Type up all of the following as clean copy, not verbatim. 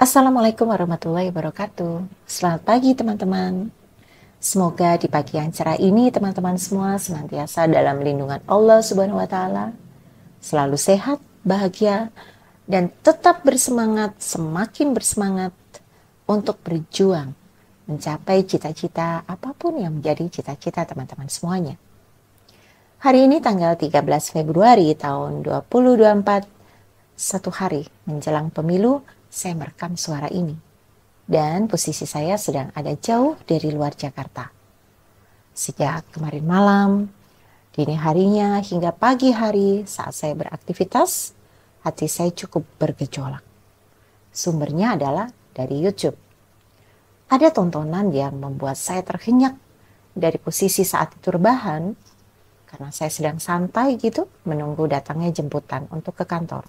Assalamualaikum warahmatullahi wabarakatuh. Selamat pagi teman-teman. Semoga di pagi yang cerah ini teman-teman semua senantiasa dalam lindungan Allah Subhanahu wa taala, selalu sehat, bahagia, dan tetap bersemangat, semakin bersemangat untuk berjuang mencapai cita-cita apapun yang menjadi cita-cita teman-teman semuanya. Hari ini tanggal 13 Februari tahun 2024, satu hari menjelang pemilu, saya merekam suara ini. Dan posisi saya sedang ada jauh dari luar Jakarta. Sejak kemarin malam, dini harinya hingga pagi hari saat saya beraktivitas, hati saya cukup bergejolak. Sumbernya adalah dari YouTube. Ada tontonan yang membuat saya terhenyak dari posisi saat itu rebahan, karena saya sedang santai gitu menunggu datangnya jemputan untuk ke kantor.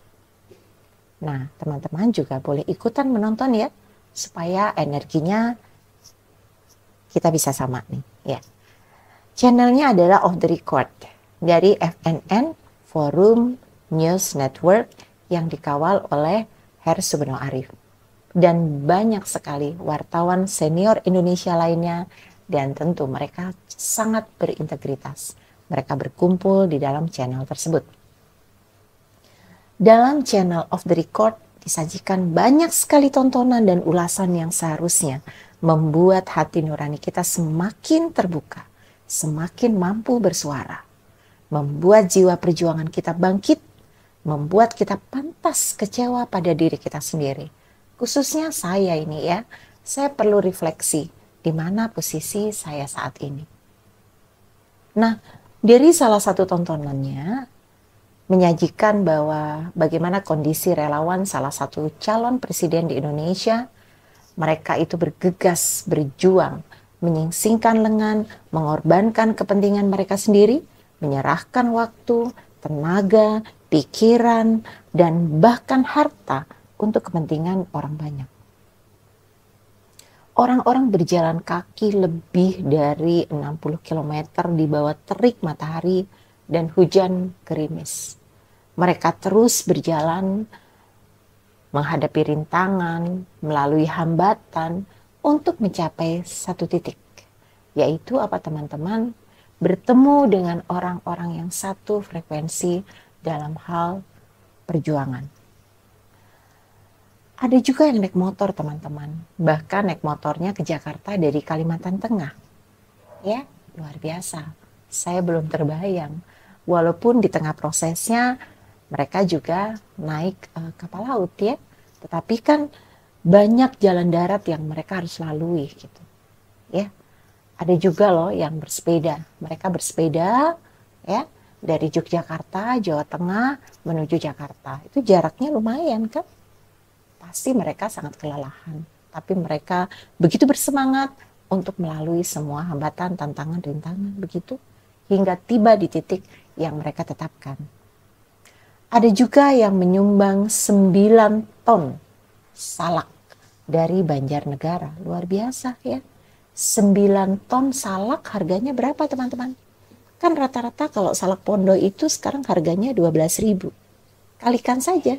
Nah, teman-teman juga boleh ikutan menonton ya, supaya energinya kita bisa sama nih. Ya. Channelnya adalah Off the Record dari FNN Forum News Network yang dikawal oleh Her Subeno Arif. Dan banyak sekali wartawan senior Indonesia lainnya, dan tentu mereka sangat berintegritas. Mereka berkumpul di dalam channel tersebut. Dalam channel Off the Record disajikan banyak sekali tontonan dan ulasan yang seharusnya membuat hati nurani kita semakin terbuka, semakin mampu bersuara, membuat jiwa perjuangan kita bangkit, membuat kita pantas kecewa pada diri kita sendiri. Khususnya saya ini ya, saya perlu refleksi di mana posisi saya saat ini. Nah, dari salah satu tontonannya menyajikan bahwa bagaimana kondisi relawan salah satu calon presiden di Indonesia. Mereka itu bergegas, berjuang, menyingsingkan lengan, mengorbankan kepentingan mereka sendiri, menyerahkan waktu, tenaga, pikiran, dan bahkan harta untuk kepentingan orang banyak. Orang-orang berjalan kaki lebih dari 60 km di bawah terik matahari dan hujan gerimis. Mereka terus berjalan menghadapi rintangan, melalui hambatan untuk mencapai satu titik. Yaitu apa teman-teman? Bertemu dengan orang-orang yang satu frekuensi dalam hal perjuangan. Ada juga yang naik motor teman-teman. Bahkan naik motornya ke Jakarta dari Kalimantan Tengah. Ya, luar biasa. Saya belum terbayang. Walaupun di tengah prosesnya mereka juga naik kapal laut ya. Tetapi kan banyak jalan darat yang mereka harus lalui gitu. Ya. Ada juga loh yang bersepeda. Mereka bersepeda ya dari Yogyakarta, Jawa Tengah menuju Jakarta. Itu jaraknya lumayan kan? Pasti mereka sangat kelelahan. Tapi mereka begitu bersemangat untuk melalui semua hambatan, tantangan, rintangan begitu hingga tiba di titik yang mereka tetapkan. Ada juga yang menyumbang 9 ton salak dari Banjarnegara. Luar biasa ya. 9 ton salak harganya berapa teman-teman? Kan rata-rata kalau salak pondo itu sekarang harganya 12.000. Kalikan saja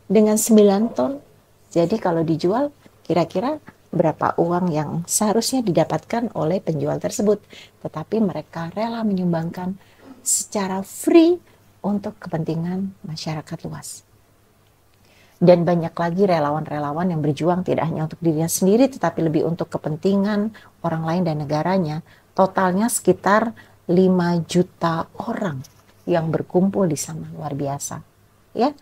dengan 9 ton. Jadi kalau dijual kira-kira berapa uang yang seharusnya didapatkan oleh penjual tersebut. Tetapi mereka rela menyumbangkan secara free untuk kepentingan masyarakat luas. Dan banyak lagi relawan-relawan yang berjuang tidak hanya untuk dirinya sendiri tetapi lebih untuk kepentingan orang lain dan negaranya. Totalnya sekitar 5 juta orang yang berkumpul di sana, luar biasa. Ya,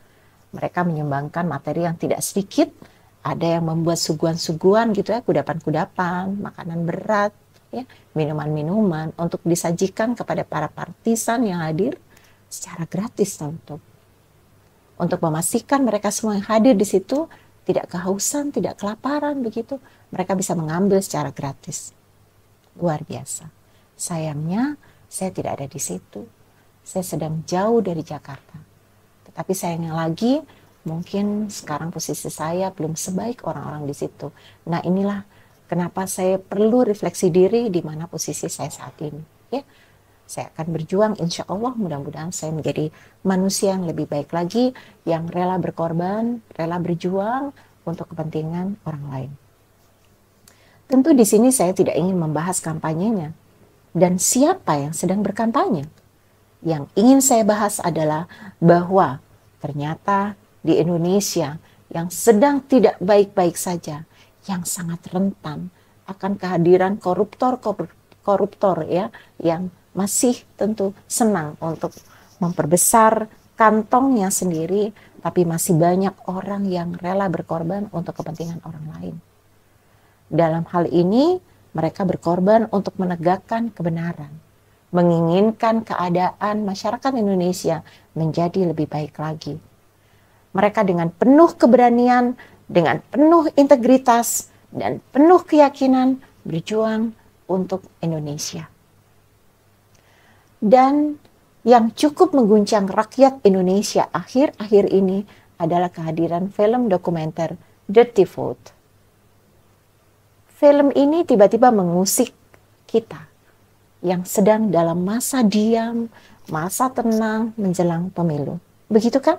mereka menyumbangkan materi yang tidak sedikit. Ada yang membuat suguhan-suguhan gitu ya, kudapan-kudapan, makanan berat, ya, minuman-minuman untuk disajikan kepada para partisan yang hadir secara gratis tentu. Untuk memastikan mereka semua yang hadir di situ tidak kehausan, tidak kelaparan begitu, mereka bisa mengambil secara gratis. Luar biasa. Sayangnya saya tidak ada di situ. Saya sedang jauh dari Jakarta. Tetapi sayangnya lagi, mungkin sekarang posisi saya belum sebaik orang-orang di situ. Nah, inilah kenapa saya perlu refleksi diri di mana posisi saya saat ini. Ya, saya akan berjuang, insya Allah mudah-mudahan saya menjadi manusia yang lebih baik lagi, yang rela berkorban, rela berjuang untuk kepentingan orang lain. Tentu di sini saya tidak ingin membahas kampanyenya dan siapa yang sedang berkampanye. Yang ingin saya bahas adalah bahwa ternyata di Indonesia yang sedang tidak baik-baik saja, yang sangat rentan akan kehadiran koruptor ya, yang masih tentu senang untuk memperbesar kantongnya sendiri, tapi masih banyak orang yang rela berkorban untuk kepentingan orang lain. Dalam hal ini, mereka berkorban untuk menegakkan kebenaran, menginginkan keadaan masyarakat Indonesia menjadi lebih baik lagi. Mereka dengan penuh keberanian, dengan penuh integritas, dan penuh keyakinan berjuang untuk Indonesia. Dan yang cukup mengguncang rakyat Indonesia akhir-akhir ini adalah kehadiran film dokumenter Dirty Vote. Film ini tiba-tiba mengusik kita yang sedang dalam masa diam, masa tenang menjelang pemilu. Begitu kan?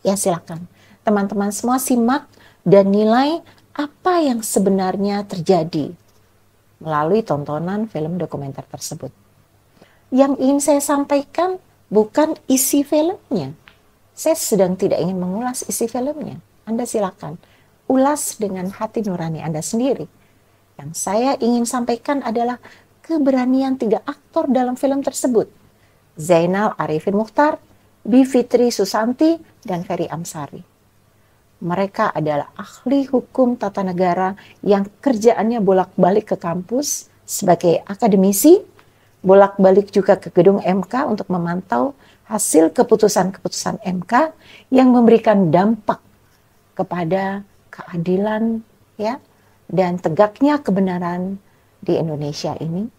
Ya silakan. Teman-teman semua simak dan nilai apa yang sebenarnya terjadi melalui tontonan film dokumenter tersebut. Yang ingin saya sampaikan bukan isi filmnya. Saya sedang tidak ingin mengulas isi filmnya. Anda silakan ulas dengan hati nurani Anda sendiri. Yang saya ingin sampaikan adalah keberanian 3 aktor dalam film tersebut. Zainal Arifin Muchtar, Bivitri Susanti, dan Ferry Amsari. Mereka adalah ahli hukum tata negara yang kerjaannya bolak-balik ke kampus sebagai akademisi, bolak-balik juga ke gedung MK untuk memantau hasil keputusan-keputusan MK yang memberikan dampak kepada keadilan ya dan tegaknya kebenaran di Indonesia ini.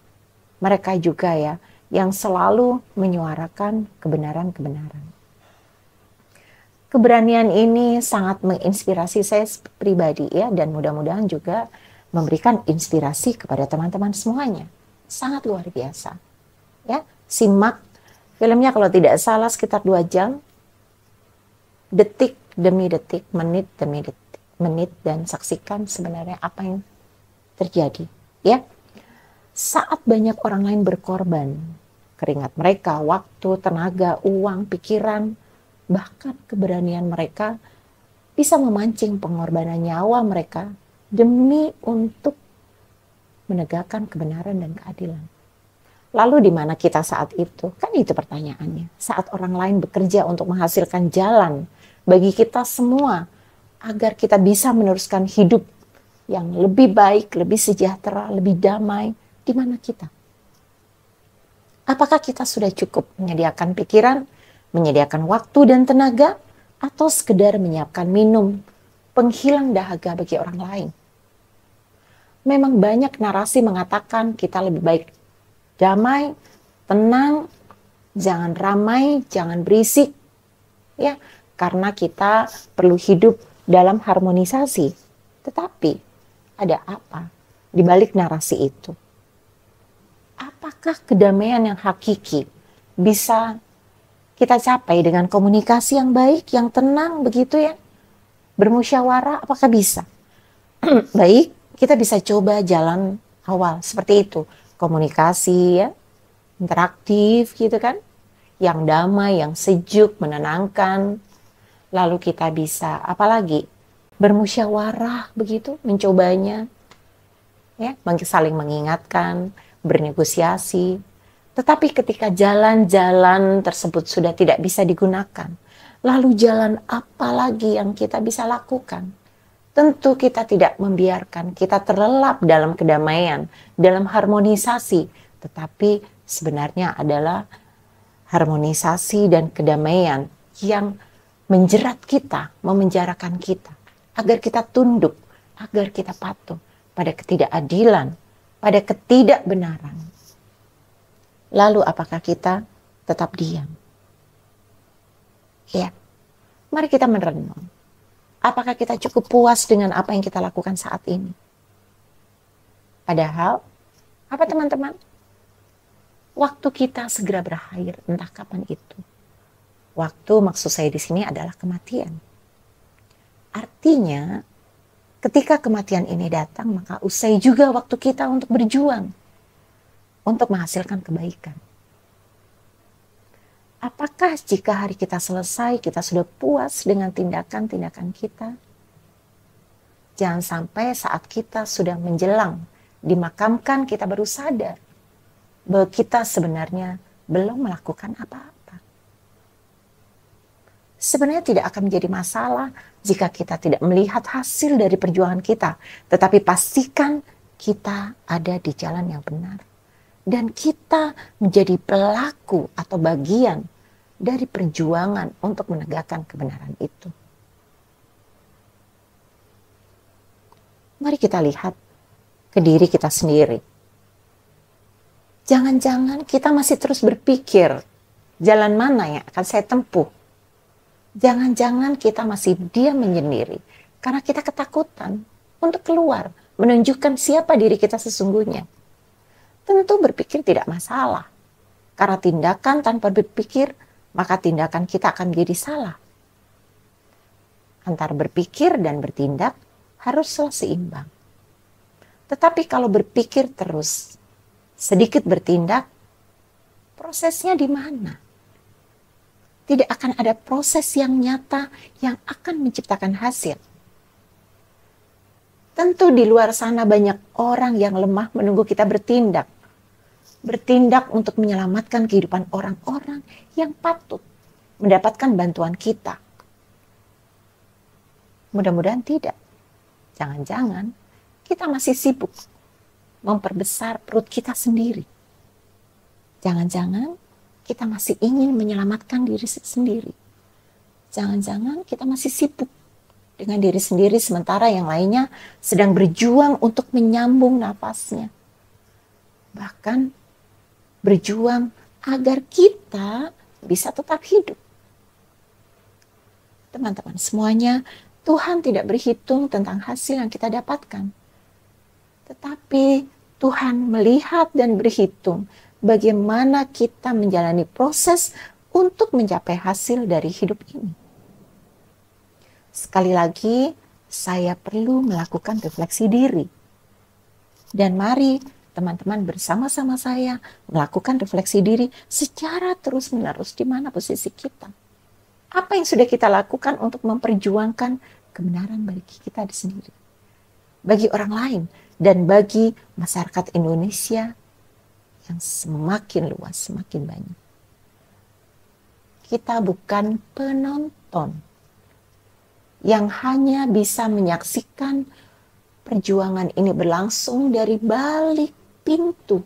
Mereka juga ya yang selalu menyuarakan kebenaran-kebenaran. Keberanian ini sangat menginspirasi saya pribadi ya, dan mudah-mudahan juga memberikan inspirasi kepada teman-teman semuanya. Sangat luar biasa. Ya, simak filmnya kalau tidak salah sekitar 2 jam. Detik demi detik, menit demi menit, dan saksikan sebenarnya apa yang terjadi. Ya, saat banyak orang lain berkorban, keringat mereka, waktu, tenaga, uang, pikiran, bahkan keberanian mereka bisa memancing pengorbanan nyawa mereka demi untuk menegakkan kebenaran dan keadilan. Lalu di mana kita saat itu? Kan itu pertanyaannya. Saat orang lain bekerja untuk menghasilkan jalan bagi kita semua agar kita bisa meneruskan hidup yang lebih baik, lebih sejahtera, lebih damai, di mana kita? Apakah kita sudah cukup menyediakan pikiran, menyediakan waktu dan tenaga, atau sekedar menyiapkan minum penghilang dahaga bagi orang lain? Memang banyak narasi mengatakan kita lebih baik damai, tenang, jangan ramai, jangan berisik, ya, karena kita perlu hidup dalam harmonisasi. Tetapi ada apa di balik narasi itu? Apakah kedamaian yang hakiki bisa kita capai dengan komunikasi yang baik, yang tenang begitu ya? Bermusyawarah, apakah bisa? Baik, kita bisa coba jalan awal seperti itu. Komunikasi ya, interaktif gitu kan, yang damai, yang sejuk, menenangkan. Lalu kita bisa apalagi bermusyawarah begitu, mencobanya ya, saling mengingatkan, bernegosiasi. Tetapi ketika jalan-jalan tersebut sudah tidak bisa digunakan, lalu jalan apa lagi yang kita bisa lakukan? Tentu kita tidak membiarkan kita terlelap dalam kedamaian, dalam harmonisasi, tetapi sebenarnya adalah harmonisasi dan kedamaian yang menjerat kita, memenjarakan kita, agar kita tunduk, agar kita patuh pada ketidakadilan, pada ketidakbenaran. Lalu apakah kita tetap diam? Ya, mari kita merenung. Apakah kita cukup puas dengan apa yang kita lakukan saat ini? Padahal, apa teman-teman? Waktu kita segera berakhir, entah kapan itu. Waktu maksud saya di sini adalah kematian. Artinya, ketika kematian ini datang, maka usai juga waktu kita untuk berjuang, untuk menghasilkan kebaikan. Apakah jika hari kita selesai, kita sudah puas dengan tindakan-tindakan kita? Jangan sampai saat kita sudah menjelang dimakamkan, kita baru sadar bahwa kita sebenarnya belum melakukan apa-apa. Sebenarnya tidak akan menjadi masalah jika kita tidak melihat hasil dari perjuangan kita, tetapi pastikan kita ada di jalan yang benar. Dan kita menjadi pelaku atau bagian dari perjuangan untuk menegakkan kebenaran itu. Mari kita lihat ke diri kita sendiri. Jangan-jangan kita masih terus berpikir, jalan mana yang akan saya tempuh? Jangan-jangan kita masih diam menyendiri karena kita ketakutan untuk keluar, menunjukkan siapa diri kita sesungguhnya. Tentu berpikir tidak masalah, karena tindakan tanpa berpikir, maka tindakan kita akan menjadi salah. Antara berpikir dan bertindak haruslah seimbang. Tetapi kalau berpikir terus, sedikit bertindak, prosesnya di mana? Tidak akan ada proses yang nyata yang akan menciptakan hasil. Tentu di luar sana banyak orang yang lemah menunggu kita bertindak. Bertindak untuk menyelamatkan kehidupan orang-orang yang patut mendapatkan bantuan kita. Mudah-mudahan tidak. Jangan-jangan kita masih sibuk memperbesar perut kita sendiri. Jangan-jangan kita masih ingin menyelamatkan diri sendiri. Jangan-jangan kita masih sibuk dengan diri sendiri sementara yang lainnya sedang berjuang untuk menyambung nafasnya. Bahkan berjuang agar kita bisa tetap hidup. Teman-teman semuanya, Tuhan tidak berhitung tentang hasil yang kita dapatkan. Tetapi Tuhan melihat dan berhitung bagaimana kita menjalani proses untuk mencapai hasil dari hidup ini. Sekali lagi, saya perlu melakukan refleksi diri. Dan mari teman-teman bersama-sama saya melakukan refleksi diri secara terus-menerus di mana posisi kita. Apa yang sudah kita lakukan untuk memperjuangkan kebenaran bagi kita sendiri, bagi orang lain, dan bagi masyarakat Indonesia yang semakin luas, semakin banyak. Kita bukan penonton yang hanya bisa menyaksikan perjuangan ini berlangsung dari balik pintu.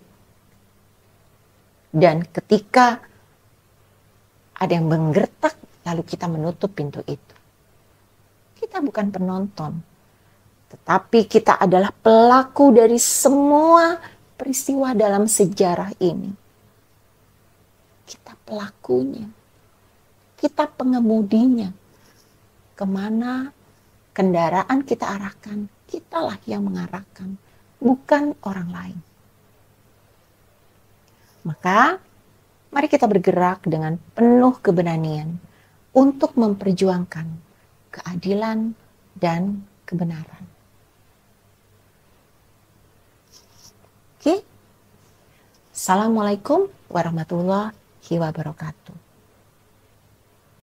Dan ketika ada yang menggertak, lalu kita menutup pintu itu. Kita bukan penonton, tetapi kita adalah pelaku dari semua peristiwa dalam sejarah ini. Kita pelakunya, kita pengemudinya. Kemana kendaraan kita arahkan, kitalah yang mengarahkan, bukan orang lain. Maka, mari kita bergerak dengan penuh keberanian untuk memperjuangkan keadilan dan kebenaran. Oke? Assalamualaikum warahmatullahi wabarakatuh.